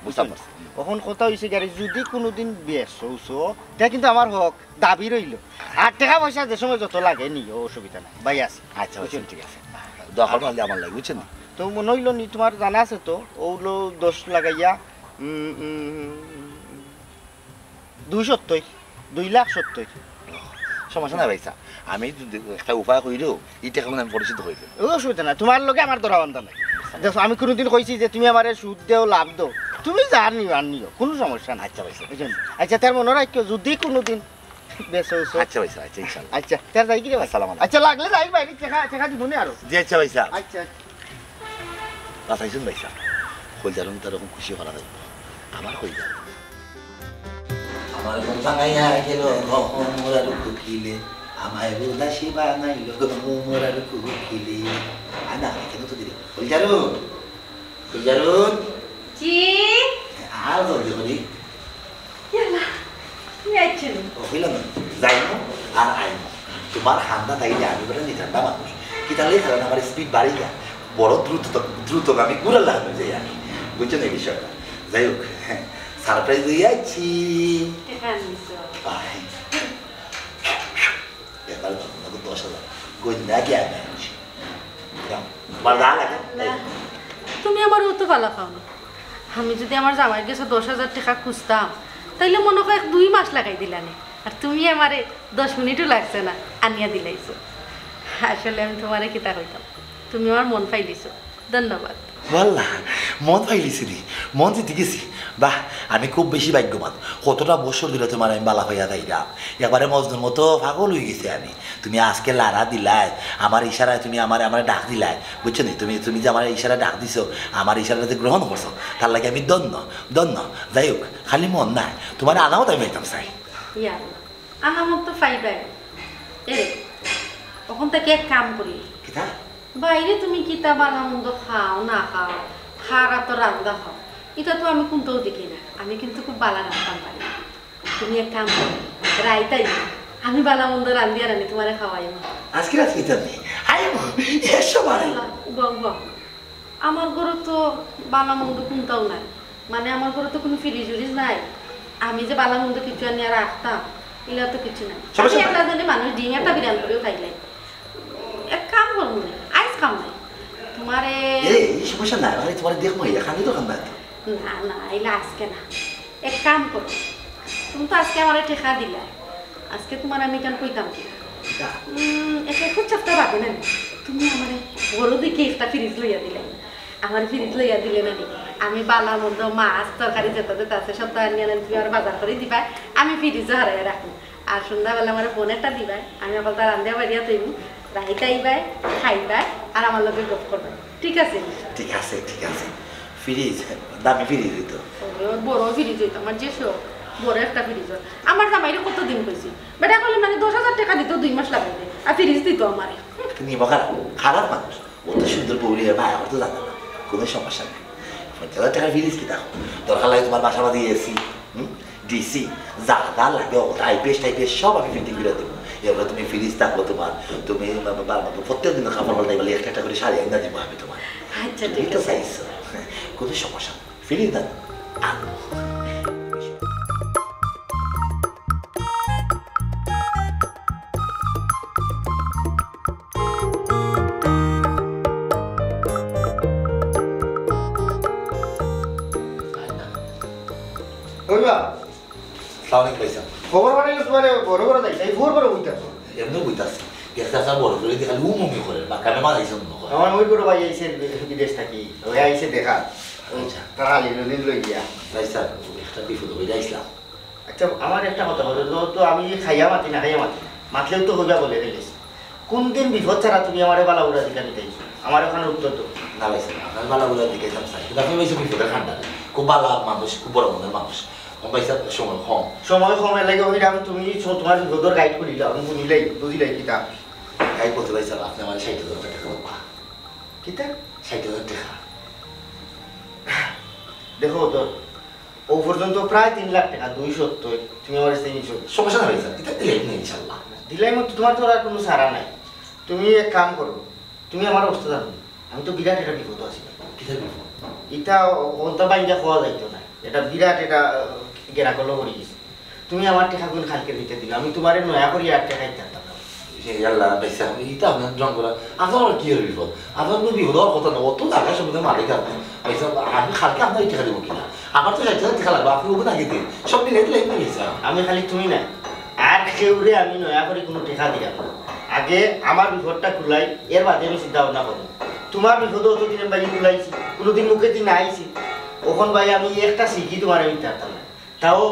বুঝতে পারছি। তখন কথা হয়েছে গাড়ি যদি কোনোদিন বেসৌছো তা কিন্তু আমার হক দাবি রইল, আর টাকা পয়সা যে সময় যত লাগে নিও, অসুবিধা নাই ভাই আছে। আচ্ছা ঠিক আছে, দরকার হলে আমার লাগে বুঝছেন। তো মনে হইল নি তোমার জানা আছে তো ওগুলো 10 লাগাইয়া 2,70,000 সমস্যা নাই ভাই সাহেব, আমি একটা উপায় করিলেও এটা কেমন আমি পরিচিত হয়ে গেল। অসুবিধা নাই, তোমার লগে আমার ধরা বান্ধা নাই। দেখো আমি কোনোদিন কইছি যে তুমি আমার সুদ দেও লাভ দাও, তুমি যা নিও আর নিও, কোনো সমস্যা নাই। আচ্ছা ভাই সাহেব। বুঝলেন? আচ্ছা তার মনে রাখিও যদি কোনোদিন বেসৌছো। আচ্ছা ভাই সাহেব, আচ্ছা ইনশাআল্লাহ। আচ্ছা তার যাই কি রে ভাই? আসসালামু আলাইকুম। আচ্ছা লাগলে যাই বাইরে চেখা দিব না আরো। জি আচ্ছা ভাই সাহেব। আচ্ছা বাসাইছেন ভাই সাহেব, কইজারুন তারকম খুশি করা যায় আমার কইজা আমার মন ভাঙাইয়া গেল মোরার কুকিলে, আমায় উদাসী বানাইল মোরার কুকিলে। আনা কেন তো দিলে কইজারুন জি আর জলদি করি ইয়ালা তুমি আইছেন হইল না যাইনো আর আইনো তোমার হান্দা তাইলে আমি বলে নিঠান্ডা মানুষ কি তাহলে কারণ আমার স্পিড বাড়ি যায় বড় দ্রুতগামী ঘুরে লাগবে যে আমি, বুঝছেন এই বিষয়টা। যাই হোক সারপ্রাইজ দিয়ে যাচ্ছি এবার 10,000 গন্যা কি আমি তুমি আমার অত ভালো খাও না, আমি যদি আমার জামাইয়ের কাছে 10,000 টাকা খুঁজতাম তাইলে মনে হয় 2 মাস লাগাই দিলানে, আর তুমি আমারে 10 মিনিটও লাগছে না আনিয়া দিলাইছো। আসলে আমি তোমারে কিতা কইতাম, তুমি আমার মন পাইলিছো, ধন্যবাদ। বললা মন পাইলিছিলি, মন জিতে গেছি, বাহ আমি খুব বেশি ভাগ্যবান, কতটা বছর দিলে তোমার আমি বালা হইয়া যাইলাম, এবারে মজনুর মতো পাগল হয়ে গেছি আমি। তুমি আজকে লারা দিলাই আমার ইশারায়, তুমি আমার ডাক দিলাই, বুঝছো নি? তুমি যে আমার ইশারায় ডাক দিছো, আমার ইশারাতে গ্রহণ করছো, তার লাগে আমি দন্য। যাই হোক খালি মন নাই, তোমার আনামত আমি পাইতাম চাই। আনামত তো পাইবাই, তখন থেকে এক কাম করি কিতা বাইরে তুমি কিতা বালা মন্দ খাও না খাও খারা তো রান্দা খাও এটা তো আমি কোনটাও দেখি না আমি কিন্তু খুব বালা রান্তাম পারি তুমি এক কাম করো রাইতাই আমি বালা মন্দ রান্দিয়া রানি তোমার খাওয়াই আজকে রাত কিতা নেই হাই এসো মানে আমার ঘরে তো বালা মন্দ কোনটাও নাই মানে আমার ঘরে তো কোনো ফ্রিজ উরিজ নাই আমি যে বালা মন্দ কিছু আনিয়ে রাখতাম এগুলো তো কিছু নাই একটা জনে মানুষ ডিম একটা বিরিয়ানি করেও খাইলাই এক কাম করবো আইস কাম নাই তোমারে এই সমস্যা নাই মানে তোমার দেখো এখানে দোকান নাই না না এলা আজকে না এক কাম করো তুমি তো আজকে আমার ঠেকা দিলা আজকে তোমার আমি কেন কইতাম কি একটা খুব চাপটা পাবে না তুমি আমার বড় দিকে একটা ফ্রিজ লইয়া দিলে আমার ফ্রিজ লইয়া দিলে না আমি বালা মন্দ মাছ তরকারি যেতে যেতে আছে সব তো আনিয়ে তুমি আমার বাজার করে দিবা আমি ফ্রিজে হারাই রাখবো আর সন্ধ্যাবেলা আমার ফোন একটা দিবা আমি অকল তার রান্ধিয়া বাড়িয়া তৈব রাইতাইবাই খাইবাই আর আমার লোকে গপ করবে ঠিক আছে ঠিক আছে ঠিক আছে ফ্রিজ দামি ফ্রিজ দিত বড় ফ্রিজ হইতো আমার যে শখ বড় একটা ফ্রিজ আমার জামাইরে কত দিন কইছি বেটা বলে মানে 10,000 টাকা দিত 2 মাস লাগাইবে আর ফ্রিজ দিত আমারে নিব খারাপ মানুষ ও তো সুন্দর বউরি ভাই আমার তো জানে না কোনো সমস্যা নেই 50,000 টাকা ফ্রিজ কি দেখো দরকার লাগে তোমার বাসা বাদি এসি ডিসি যা যা লাগে আইপিএস টাইপিএস সব আমি ফিটিং করে দেবো এবার তুমি ফ্রিজ থাকবো তোমার তুমি প্রত্যেক দিন খাবার পাল্টাই বলে একটা করে শাড়ি আইনা দেবো আমি তোমার আচ্ছা তুমি তো চাইছো কোনো সমস্যা নেই ফ্রিজ দেন আনবো সালাম পয়সা খবর বানাইলে তোমার বড় বড় দেয় এই ভোর বড় বুঝতেছ এমনি বুঝতেছি গেছে আপনার বড় করে দেখে উমুমি করে বা কামে মারাইছে মনে করে আমার ওই বড় ভাই আইসে বিদেশ থাকি ওই আইসে দেখা তারা লিন লই গিয়া পয়সা একটা বিপদ হয়ে যাইছিলাম আচ্ছা আমার একটা কথা বলো তো আমি খাইয়া মাতি না খাইয়া মাতি মাতলেও তো হইবা বলে রেখেছি কোন দিন বিপদ ছাড়া তুমি আমার বালা উড়া দিকা নিতেইছো আমার ওখানে উত্তর তো না পয়সা আপনার বালাগুলো দিকে যাম চাই কিন্তু আপনি পয়সা বিপদের ঠান্ডা খুব বালা মানুষ খুব বড় মনের মানুষ পয়সা সময় কম সময় কমে লাগে ওইরাম তুমি তোমার বিপদর গাইড করিলা আমি বুঝিলাই বুঝিলাই কিতা গাইড করতে পয়সা আপনি আমার 60,000 টাকা দেবো কিতা 60,000 টাকা দেখো তো ও পর্যন্ত প্রায় 3 লাখ টাকা 270 তুমি আমার কাছে নিছো সমস্যা না পয়সা এটা দিলেই নেই ইনশাআল্লাহ দিলাই মত তোমার তো আর কোনো সারা নাই তুমি এক কাম করো তুমি আমার অবস্থা জানো আমি তো বিরাট একটা বিপদ আছি কিসের বিপদ এটা অন্ত বাইন্দা খাওয়া যাইতো না এটা বিরাট এটা গেরা করলো করি গেছে তুমি আমার টাকাগুলো খালকে দিতে দিলে আমি তোমারে নয়া করি আর টাকা দিতে পারতাম আল্লাহ পয়সা এটা আপনার জন করা আপনার কি হল বিপদ আপনার কোনো বিপদ হওয়ার কথা না অত টাকা সম্বন্ধে মালিক আপনি পয়সা আমি খালকে আপনার টাকা দেবো কিনা আমার তো 60,000 টাকা লাগবে আপনি ওখানে আগে দিন সব মিলে দিলে এমনি গেছে আমি খালি তুমি না আর কেউরে আমি নয়া করে কোনো টাকা দিলাম না আগে আমার বিপদটা খুলাই এর বাদে আমি চিন্তা ভাবনা করবো তোমার বিপদ অতদিনে ভাই খুলাইছি কোনোদিন মুখে দিন আইছি ওখান ভাই আমি একটা শিখি তোমার আমি পারতাম না তাও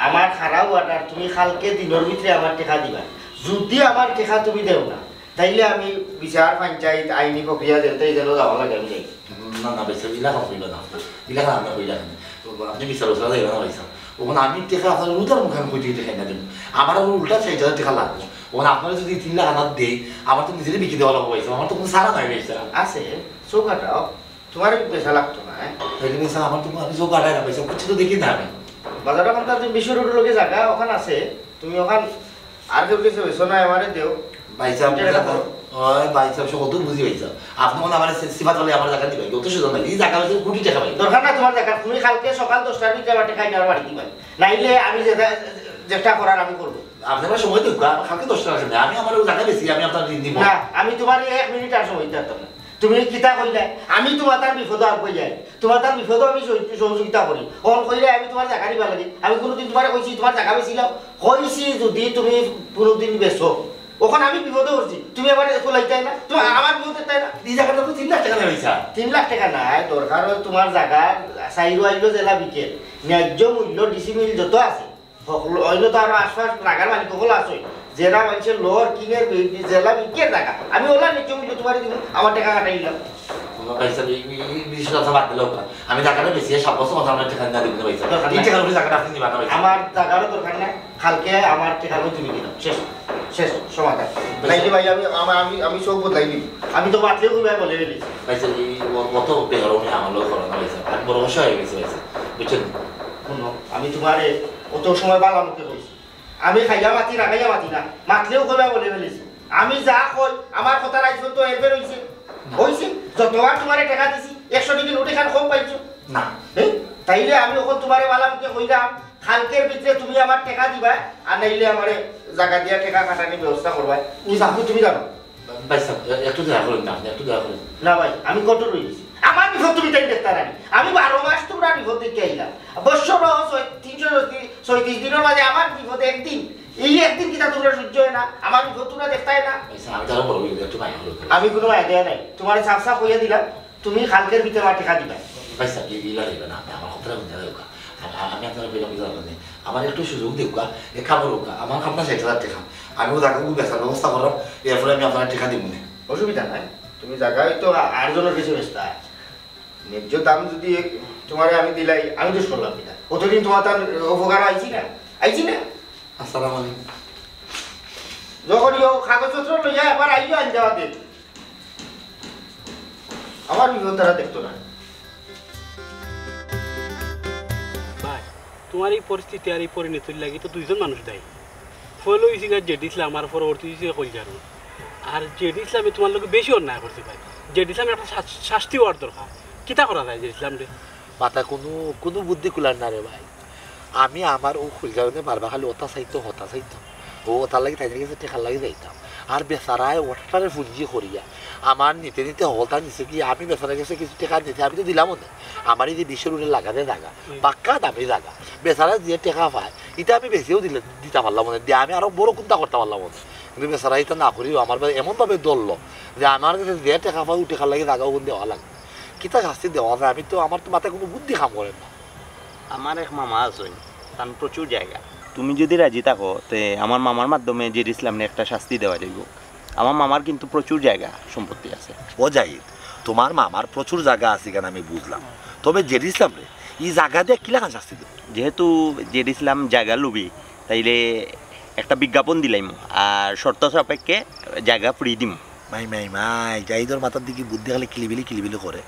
আমার খারাপ অর্ডার তুমি কালকে দিনের ভিতরে আমার টাকা দিবা যদি আমার টাকা তুমি দেও না তাইলে আমি বিচার পঞ্চায়েত আইনি প্রক্রিয়া যেতে যেন যাওয়া লাগে আমি যাই না না পয়সা ইলাকা হইল না ইলাকা আমরা হইলা আপনি বিচার ওসরা যাইবা না পয়সা ওখানে আমি টাকা আপনার রুদার মুখে আমি কইতে টাকা না দেব আমার উল্টা 60,000 টাকা লাগবে ওখানে আপনারা যদি 3 লাখ আনার দেই আমার তো নিজেরই বিক্রি দেওয়া লাগবে পয়সা আমার তো কোনো সারা নাই পয়সা আছে চৌকাটাও তোমার পয়সা লাগতো না তাইলে পয়সা আমার তো আমি যোগ আড়াই না পয়সা কিছু তো দেখি না আমি বাজার ওখান তুমি বিশ্ব রোডের লোকে জায়গা ওখানে আছে তুমি ওখান আর কেউ কিছু হয়েছো না আমারে দেও ভাইসাব ওই ভাইসাব সব কত বুঝি ভাইসাব আপনি মনে আমার সিফাত হলে আমার জায়গা দিবেন কত সুযোগ নাই এই জায়গা হচ্ছে কোটি টাকা ভাই দরকার না তোমার জায়গা তুমি কালকে সকাল 10টার ভিতরে আমার টাকা নেওয়ার বাড়ি দিবেন নাইলে আমি যেটা করার আমি করবো আপনার সময় দেবো কালকে 10 টাকা আসবে আমি আমার জায়গা বেশি আমি আপনার ঋণ দিব না আমি তোমার 1 মিনিট আর সময় দিতাম না তুমি কিতা কইলে আমি তোমার তার বিপদ আগুই যাই তোমার তার বিপদ আমি সহযোগিতা করি কোন কইলে আমি তোমার জায়গা দিবা লাগি আমি কোনোদিন তোমার কইছি তোমার জায়গা বেছিলাম কইছি যদি তুমি কোনোদিন বেচো ওখানে আমি বিপদে পড়ছি তুমি আবার খোলাইতে না তুমি আমার বিপদে তাই না এই জায়গাটা তো 3 লাখ টাকা নেই পয়সা 3 লাখ টাকা নাই দরকার হয় তোমার জায়গা সাইরো আইলো জেলা বিকেল ন্যায্য মূল্য ডিসি মিল যত আছে অন্য তো আরো আশপাশ লাগার মালিক সকল আছে জেলা মানুষের লোর কিনের জেলা বিকের জায়গা আমি ওলা ন্যায্য মূল্য তোমার দিব আমার টাকা কাটাই দিলাম আমি জায়গাটা বেশি 7 বছর কথা আমরা ঠিকানা দিব না পয়সা এই টাকার উপরে জায়গাটা আপনি নিবা না পয়সা আমার টাকারও দরকার নাই কালকে আমার টাকাও তুমি দিও শেষ শেষ সমাধান নাইলে ভাই আমি সব বদলাই দিব আমি তো বাতলে কইবা বলে দিলি পয়সা এই কত বেগরও না আমার লোক করোনা পয়সা আর বড় সমস্যা হয়ে গেছে পয়সা বুঝছেন শুনো আমি তোমারে অত সময় বালামুখে কইছি আমি খাইয়া মাতি রাখাইয়া মাতি না মাতলেও কইবা বলে ফেলেছি আমি যা কই আমার কথা রাখছো তো এরপর হইছে হইছে যতবার তোমারে টাকা দিছি 100 টাকা নোট এখান কম পাইছো না তাইলে আমি ওখান তোমারে বালামুখে কইলাম কালকের ভিতরে তুমি আমার টাকা দিবা আর নাইলে আমারে জায়গা দিয়া টাকা কাটানোর ব্যবস্থা করবা কি জানো তুমি জানো পয়সা একটু দেখা করুন না একটু দেখা করুন না ভাই আমি কঠোর রয়েছি আমার বিপদ তুমি তাই দেখতে রানি আমি 12 মাস তোমরা বিপদ দেখতে আইলাম বছর 336 দিনের মাঝে আমার বিপদ একদিন এই একদিন কিনা তোমরা সহ্য হয় না আমার বিপদ তোমরা দেখতাই না আমি তারও বড় একটু মাই হলো আমি কোনো আইডিয়া নাই তোমার সাফ সাফ কইয়া দিলাম তুমি কালকের ভিতরে আমার টাকা দিবা পয়সা ইলা দিবে না আমার কথাটা বুঝতে দেওয়া আমি আপনার বেলা বুঝতে পারবেন আমার একটু সুযোগ দেওয়া এ খাবার হোক আমার আপনার 60,000 টাকা আমিও তাকে বেচার ব্যবস্থা করলাম এরপরে আমি আপনার টাকা দিব না অসুবিধা নাই তুমি জায়গায় তো আটজনের কিছু ব্যস্ত ন্যায্য দাম যদি তোমার আমি দিলাই আমি তো করলাম কিনা কতদিন তোমার তার উপকার আইছি না আসসালামু আলাইকুম যখন কাগজপত্র লইয়া একবার আইও আন যাওয়া দেখ আমার বিপদ তারা দেখতো না ভাই তোমার এই পরিস্থিতি আর এই পরিণতির লাগি তো দুইজন মানুষ দায়ী ফলো হয়েছি জেড ইসলাম আর পরবর্তী হয়েছে কইজার আর জেড ইসলামে তোমার লোক বেশি অন্যায় করতে পারে জেড ইসলামের একটা শাস্তি হওয়ার দরকার কিতা করা যায় জেড ইসলাম রে মাথা কোনো বুদ্ধি কুলার না রে ভাই আমি আমার ও খুলজারনে বারবার খালি ওটা চাইতো হতা চাইতো ও ওটার লাগে তাই গেছে টেকার লাগে যাইতাম আর বেচারায় ওটারে পুঁজি করিয়া আমার নিতে নিতে হলতা নিছে কি আমি বেচারা গেছে কিছু টাকা নিতে আমি তো দিলামও না আমার এই যে বিশ্বের উঠে লাগাতে জায়গা পাক্কা দামি জায়গা বেচারা যে টাকা পায় এটা আমি বেশিও দিতে পারলাম না দিয়ে আমি আরো বড় কোনটা করতে পারলাম না কিন্তু বেচারা এটা না করিও আমার এমনভাবে দললো যে আমার কাছে যে টাকা পায় ও টাকার লাগে জায়গা ওখান দেওয়া লাগে কিতা শাস্তি দেওয়া যায় আমি তো আমার তো মাথায় কোনো বুদ্ধি কাম করে না আমার এক মামা আছে তার প্রচুর জায়গা তুমি যদি রাজি থাকো তে আমার মামার মাধ্যমে জেড ইসলামের একটা শাস্তি দেওয়া যাইব আমার মামার কিন্তু প্রচুর জায়গা সম্পত্তি আছে ও জাহিদ তোমার মামার প্রচুর জায়গা আছে কেন আমি বুঝলাম তবে জেড ইসলাম রে এই জায়গা দিয়ে কি লাগা শাস্তি দেব যেহেতু জেড ইসলাম জায়গা লুবি তাইলে একটা বিজ্ঞাপন দিলাম আর শর্ত সাপেক্ষে জায়গা ফ্রি দিম মাই জাহিদর মাথার দিকে বুদ্ধি খালি কিলিবিলি করে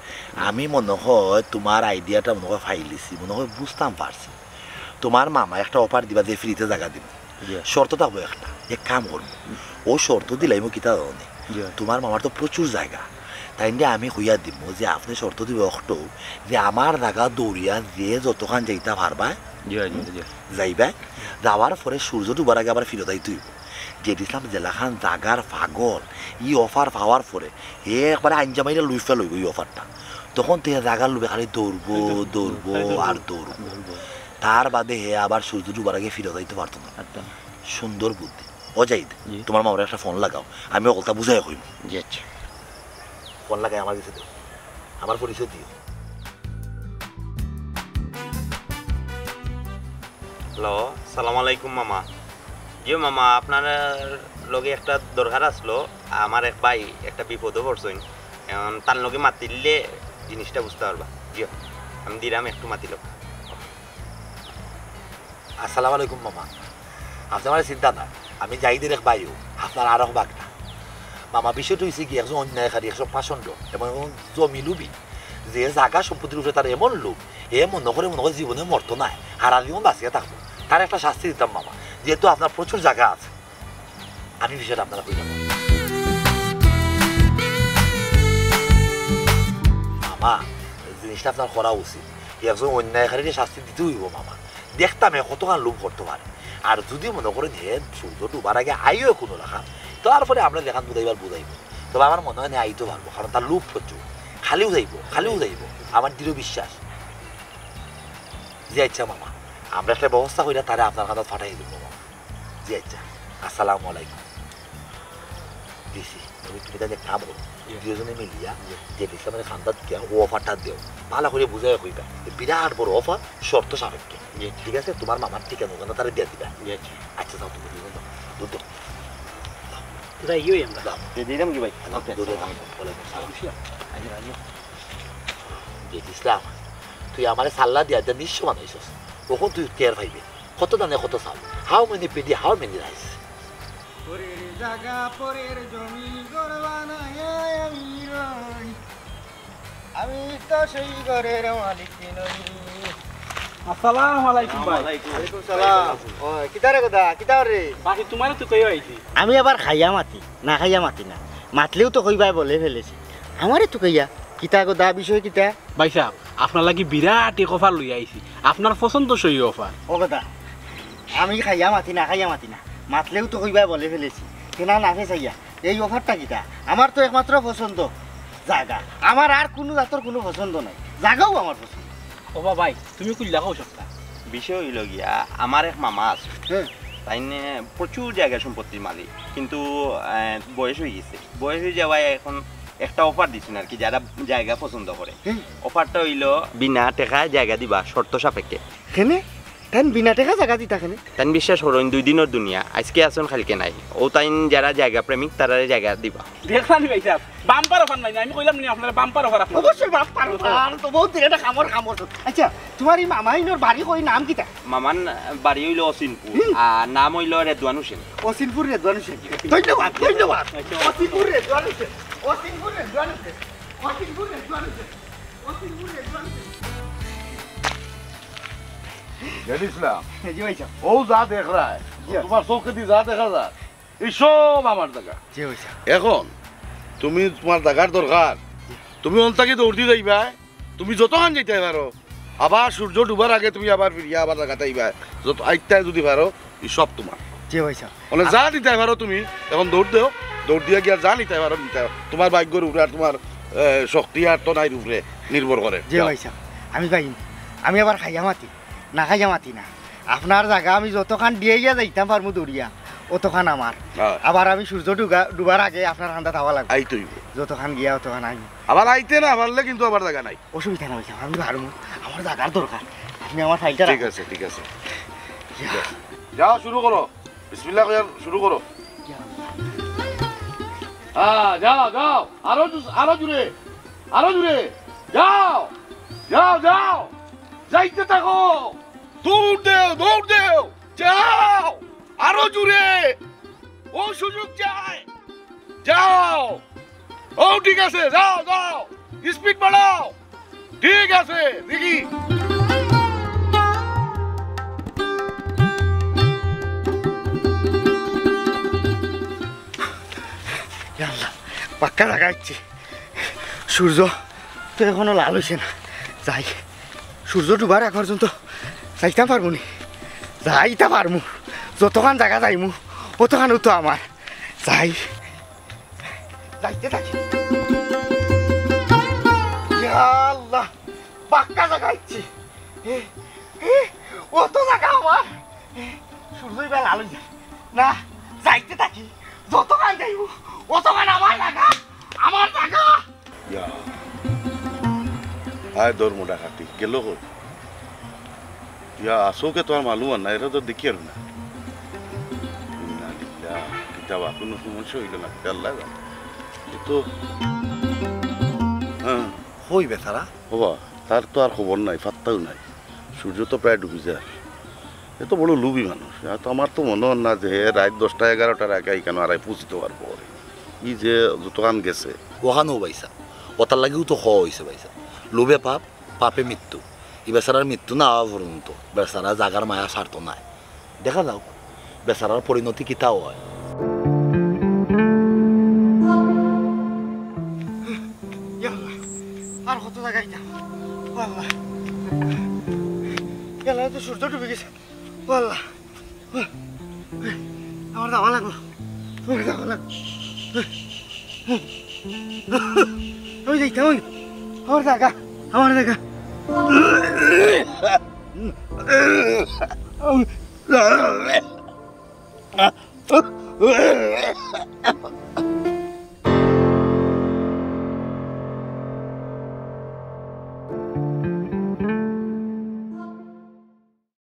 আমি মনে হয় তোমার আইডিয়াটা মনে হয় ফাইলিছি মনে হয় বুঝতাম পারছি তোমার মামা একটা অফার দিবা যে ফ্রিতে জায়গা দিব শর্ত থাকবো একটা এক কাম করবো ও শর্ত দিলাই মো কিতা ধরনে তোমার মামার তো প্রচুর জায়গা তাই আমি হইয়া দিব যে আপনি শর্ত দিব একটু যে আমার জায়গা দৌড়িয়া যে যতখান যাইতা পারবা যাইবা যাওয়ার পরে সূর্য ডুবার আগে আবার ফিরত আইতে হইব জেড ইসলাম জেলাখান জাগার পাগল ই অফার পাওয়ার পরে একবারে আঞ্জামাইলে লুই ফেলইব এই অফারটা তখন তে জাগার লুবে খালি দৌড়বো আর দৌড়বো তার বাদে হে আবার সূর্য ডুবার আগে ফিরে যাইতে পারতো না সুন্দর বুদ্ধি অজাইদ তোমার মামার একটা ফোন লাগাও আমি ওটা বুঝাই হইব জি আচ্ছা ফোন লাগাই আমার কাছে দিও আমার পরিচয় দিও হ্যালো সালাম আলাইকুম মামা জি মামা আপনার লগে একটা দরকার আসলো আমার এক ভাই একটা বিপদও পড়ছেন এখন তার লগে মাতিলে জিনিসটা বুঝতে পারবা জি আমি দিলাম একটু মাতিল আসসালামু আলাইকুম মামা আপনি আমার চিন্তা না আমি জাহিদের এক ভাইও আপনার আর এক বাঘ না মামা বিষয়টা হয়েছে কি একজন অন্যায়কারী একজন পাষণ্ড এবং জমি লুবি যে জায়গা সম্পত্তির উপরে তার এমন লোক মনে করে জীবনে মরতো নাই হারা জীবন বাঁচিয়ে থাকবো তার একটা শাস্তি দিতাম মামা যেহেতু আপনার প্রচুর জায়গা আছে আমি বিষয়টা আপনারা কইলাম মামা জিনিসটা আপনার করা উচিত একজন অন্যায়কারীকে শাস্তি দিতে হইব মামা দেখতাম কতখান লোভ করতে পারে আর যদি মনে করেন হে সূর্য ডুবার আগে আইও কোনো লেখা তারপরে আমরা লেখান বুঝাইব তবে আমার মনে হয় না আইতে পারবো কারণ তার লোভ প্রচুর খালিও যাইব আমার দৃঢ় বিশ্বাস জি আচ্ছা মামা আমরা একটা ব্যবস্থা করি তারা আপনার কাছে ফাটাই দেবো মামা জি আচ্ছা আসসালামু আলাইকুম দিছি তুমি তাদের কাম করো দুজনে মিলিয়া যে ইসলামের খান্দাত গিয়া ও অফারটা দেও ভালো করে বুঝাই কইবা বিরাট বড় অফার শর্ত সাপেক্ষে ঠিক আছে তোমার মামার ঠিকানা ওখানে তারা দিয়ে দিবা আচ্ছা যাও তুমি দুজন দুধ যাইও আমরা দিলাম কি ভাই দুধে দাম বলে জেদ ইসলাম তুই আমার সাল্লা দিয়া দেন নিঃস্ব বানাইছস কখন তুই টের পাইবে কত দানে কত চাল how many paddy how many rice পরের জায়গা পরের জমি গড়বানা আমি তো সেই ঘরের মালিক নই। আসসালামু আলাইকুম ভাই। ওয়ালাইকুম সালাম। ওই কিতারে কথা কিতা রে? বাকি তোমারে তো কই আইছি। আমি আবার খাইয়া মাতি না খাইয়া মাতি না মাতলেও তো কইবাই বলে ফেলেছি আমারে তো কইয়া কিতা কথা বিষয় কিতা ভাই সাহেব আপনার লাগি বিরাট এক অফার লই আইছি আপনার পছন্দ সই অফার। ও কথা আমি খাইয়া মাতি না খাইয়া মাতি না মাতলেও তো কইবাই বলে ফেলেছি কেনা না ফেসাইয়া এই অফারটা কিতা আমার তো একমাত্র পছন্দ জায়গা আমার আর কোনো জাতর কোনো পছন্দ নাই জায়গাও আমার পছন্দ। ওবা ভাই তুমি কইলা কও সপ্তা বিষয় হইল গিয়া আমার এক মামা আছে হ্যাঁ তাই প্রচুর জায়গা সম্পত্তির মালিক কিন্তু বয়স হয়ে গেছে বয়স হয়ে যাওয়ায় এখন একটা অফার দিচ্ছেন আর কি যারা জায়গা পছন্দ করে অফারটা হইল বিনা টাকায় জায়গা দিবা শর্ত সাপেক্ষে কেনে তাই বিনা টাকা জায়গা দিতা কেনে তাই বিশ্বাস করুন 2 দিনের দুনিয়া আজকে আসুন খালকে নাই ও তাই যারা জায়গা প্রেমিক তারা জায়গা দিবা দেখলানি ভাই সাহেব বাম্পার অফার নাই আমি কইলাম নি আপনারা বাম্পার অফার আপনারা অবশ্যই বাম্পার অফার তো বহুত এটা কামর কামর। আচ্ছা তোমার এই মামা ইনোর বাড়ি কই নাম কিতা? মামান বাড়ি হইল অসিনপুর আর নাম হইল রেদওয়ান হোসেন। অসিনপুর রেদওয়ান হোসেন। ধন্যবাদ ধন্যবাদ। অসিনপুর রেদওয়ান হোসেন অসিনপুর রেদওয়ান হোসেন অসিনপুর রেদওয়ান হোসেন অসিনপুর রেদওয়ান হোসেন। ইসলাম জি ভাই সাহেব। ও যা দেখ রা তোমার চোখে দিয়ে যা দেখা যায় এই সব আমার জায়গা। জি ভাই সাহেব। এখন তুমি তোমার জায়গার দরকার তুমি অন্তাকে দৌড় দিয়ে যাইবা তুমি যতক্ষণ যাইতে পারো আবার সূর্য ডুবার আগে তুমি আবার ফিরিয়া আবার জায়গাতে আইবা যত আইতায় যদি পারো এই সব তোমার। জি ভাই সাহেব। মানে যা দিতে পারো তুমি এখন দৌড় দেও দৌড় দিয়ে গিয়া যা নিতে পারো নিতে পারো তোমার ভাগ্যের উপরে আর তোমার শক্তি আর তো নাই উপরে নির্ভর করে। জি ভাই সাহেব আমি পাইনি আমি আবার খাইয়া মাতি না খাইয়া মাতি না আপনার জায়গা আমি যতক্ষণ দিয়ে গিয়া যাইতাম পারমু দৌড়িয়া অতক্ষণ আমার আবার আমি সূর্য ডুবার আগে আপনার হান্দা থাওয়া লাগবে আইতই যতক্ষণ গিয়া অতক্ষণ আই আবার আইতে না পারলে কিন্তু আবার জায়গা নাই অসুবিধা না ভাই সাহেব আমি পারমু আমার জায়গার দরকার আপনি আমার ফাইলটা ঠিক আছে ঠিক আছে যাও শুরু করো বিসমিল্লাহ কইয়া শুরু করো। হ্যাঁ যাও যাও আরো জুড়ে যাও যাও যাও যাইতে থাকো দৌড় দেও যাও আরো জুড়ে ও সুযোগ চাই যাও ও ঠিক আছে যাও যাও স্পিড বাড়াও ঠিক আছে দেখি পাক্কা জায়গা ইচ্ছে সূর্য তো এখনো লাল হয়েছে না যাই সূর্য ডুবার আগ পর্যন্ত যাইতাম পারবো নি যাইতে পারমু যতক্ষণ জায়গা যাইমু অতক্ষণ তো আমার যাই যাইতে থাকি আল্লাহ পাক্কা জায়গা ইচ্ছে অত জায়গা আমার সূর্যই বা লাল হয়ে না যাইতে থাকি যতক্ষণ যাইমু অতক্ষণ আমার জায়গা আয় ধর্ম ডাকাতি গেল কই ইয়া আসোকে তো আর মালুম না এটা তো দেখি আর না কিতাব কোনো সমস্যা হইল না আল্লাহ তো হ্যাঁ হই বেচারা হবা তার তো আর খবর নাই পাত্তাও নাই সূর্য তো প্রায় ডুবে যায় এ তো বড় লুবি মানুষ আর তো আমার তো মনে হয় না যে রাত 10টা 11টার আগে এখানে আর পৌঁছতে পারবো ই যে যতক্ষণ গেছে ওখানেও বাইসা ওটার লাগেও তো হওয়া হয়েছে বাইসা লোভে পাপ পাপে মৃত্যু এই বেচারার মৃত্যু না হওয়া পর্যন্ত বেচারা জাগার মায়া স্বার্থ নাই দেখা যাও বেচারার পরিণতি কিতাও হয়। আর কত জায়গায় যাম আল্লাহ গেল তো সূর্য ডুবে গেছে আল্লাহ আমার যাওয়া লাগলো আমি যাইতাম আমার জায়গা